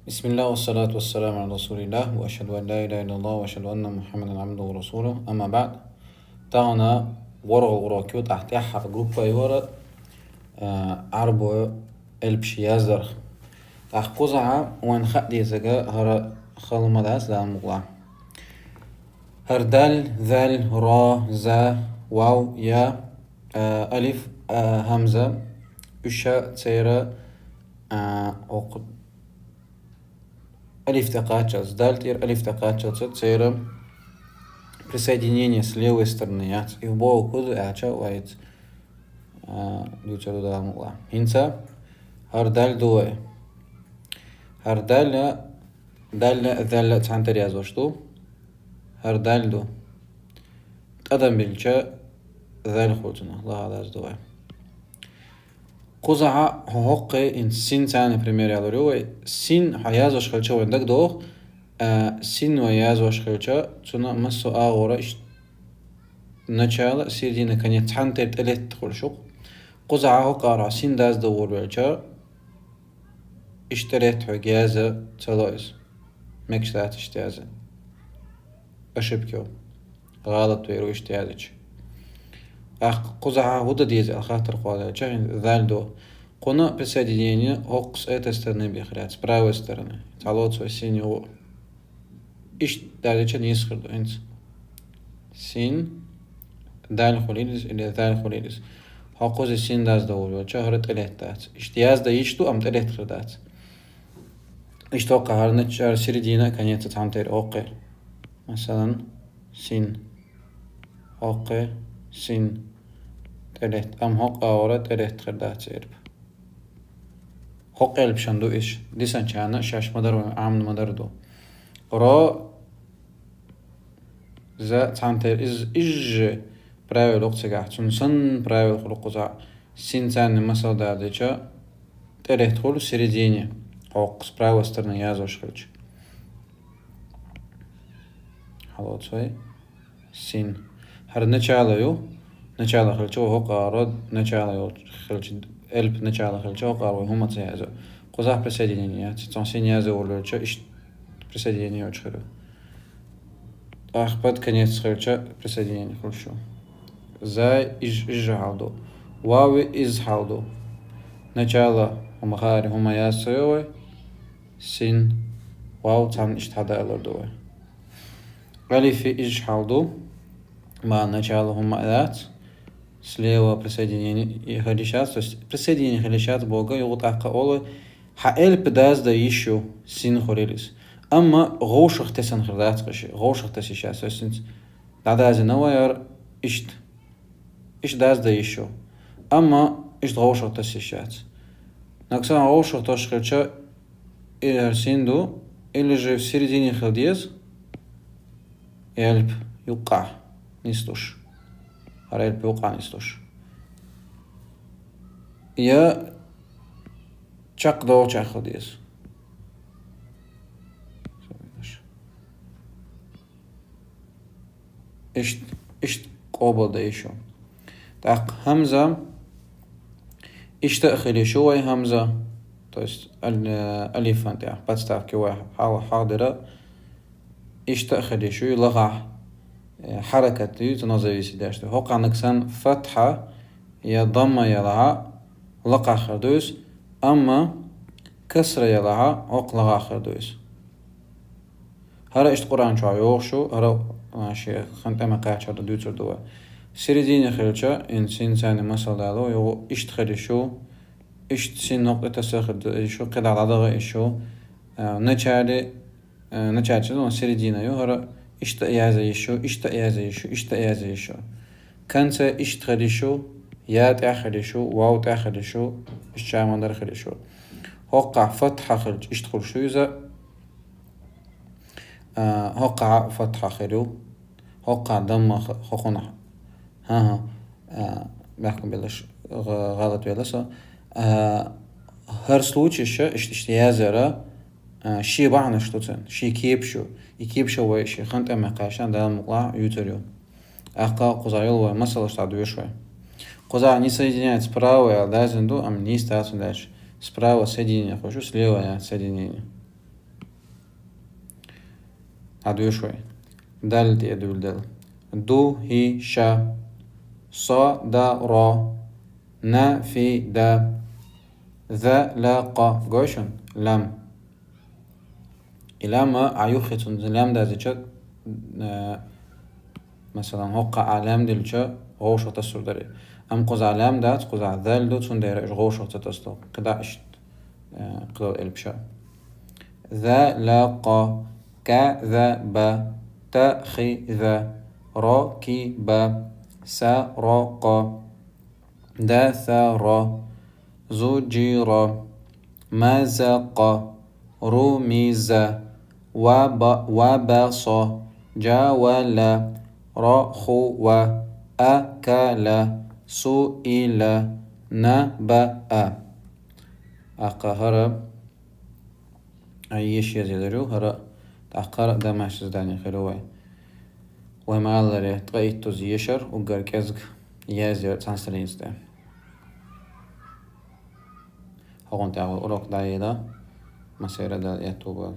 بسم الله والصلاة والسلام على رسول الله وأشهد أن لا إله إلا الله وأشهد أن محمدا عبده ورسوله أما بعد. تانا ورغ وراكيو تحت حرف جروب أيورا عربو البشي يزر تحت قزعة وان خدي زجا هر خل مداس لا مغلا هر دال ذال را زا واو يا ألف همزة أشا تيرا ألف تقاتشز дальтер ألف تقاتشز تسيرم присоединение с левой стороны и в бок куду ача уайт дючару да мула инца هردال دوه هردال دال دال تعنتر يازوشتو هردال دو تقدم بالجا ذال خوتنا الله على دوه قزعة هوقي إن سين تاني بريمير يالوريو سين حيازوش خلچا وندك دوغ سين ويازوش خلچا تسونا مسو آغورا начало, середина, конец تحنتر تقلت خلشوق قزعة هوقارا سين داز دور بالجا اشتريت حجازة تلايز مكشتات اشتيازة أشبكيو غلط ويرو اشتيازج قزعة هودا ديز الخاطر قوالا чахин ذالدو قنا присоединение هوقس этой стороны بيخرят с правой стороны талоцо синего иш далече не исходу инц син дал خليلس или ذال خليلس هوقز سين داز دور чахрет электат اشتياز да ишту ам электрадат اشتوقع هرنتشار سيردينا конец تامتير اوقي مثلا سين اوقي سين تلت ام هوق اورا تلت خردات سيرب هوق قلب شندو ايش ديسان چانا شاش مدر وعامل مدر دو را زا تامتير اج правил اوقتسگاه چون سن правил خلقوزا سين تاني مثل داديچا تلت خلو سيرديني هوق с правой стороны язош خلچ حلوتسوي سين هر начало начало خلچو هوق اراد начало خلچ الب начало خلچو هوق اراد هما تيازو قزح присоединение تون سين язо ولچو اش присоединение очхру اخبط конец خلچو присоединение خلشو زاي اج حالدو واو از حالدو начало هما خاري هما ياسوي سين واو تام اشتهدا الردوه ألف إج حالدو مع начало هما ذات слева присоединение خليشات то есть присоединение خليشات бога يغطاق أول حائل بداز دا يشو سين خوريلس أما غوشخ تسن خردات قشي غوشخ تسيشات то есть داداز نوير إشت داز دا يشو أما إشت غوشخ تسيشات نكسان غوشخ تشخرشا إلى سيندو или же в середине خلديز يلب يوقع نستوش يلب يوقع نستوش يا چاق دو چاق خلديز اشت قابل دا يشو تاق همزة اشت اخلي شوي همزة то есть الألف أنت بتستعرف كواحد حاضرة إيش تأخذ شو لغة حركة تنظر يسداش هوق عندك سن فتحة يا ضمة يلها لقى خردوس أما كسر يلها هوق لغة خردوس هرا إيش القرآن شو يوشو هرا ماشي خنت أما قاعد شو دوتر دوا سيردين خلشة إنسان مثلا دالو يو إيش تخلي شو إيش سين نقطة تسخد شو قد على ضغط شو نشاري شو سيردينا يو هرا إيش تأيازه يشو إيش تأيازه يشو إيش تأيازه يشو كنسا إيش تخلي شو يا تأخلي شو واو تأخلي شو إيش شامن در خلي شو هقع فتحة خلج إيش تخل شو إذا هقع فتحة خلو هقع ضم خخنا ها بحكم بلاش غلط بلاسا هر случай اشتيازرا شي بعنا شتوتن شي كيبشو وشي خنت أما قاشان دا مقلع يوتريو أقا قزايل ومسألة штадуе шوي قزا не соединяет справа а дазенду ам не статус дальше справа соединение хочу слева соединение هادو شوي دال دي أدول دل دو هي شا صا دا را نا في دا ذا لا قا جوشن لام إلام عيوختون لام دا زيشا مثلا هقع علام دلشا غوشة تصر داري أم قز علام دات قز ذال دو تون دايرة إش غوشة تتصلو كدا إش قدر البشا ذا لا قا كذب تخذ راكب سرق دثر زجر مزق رمز وبص جاول رخو أكل سئل نبأ أقهر أي شيء زيدرو هرا تأقر دمش زداني خيروي وما الله تغيتو زيشر وقر كزق يازير تنسلين سده هون تعال أروك دايدا مسيرة دا يتوبال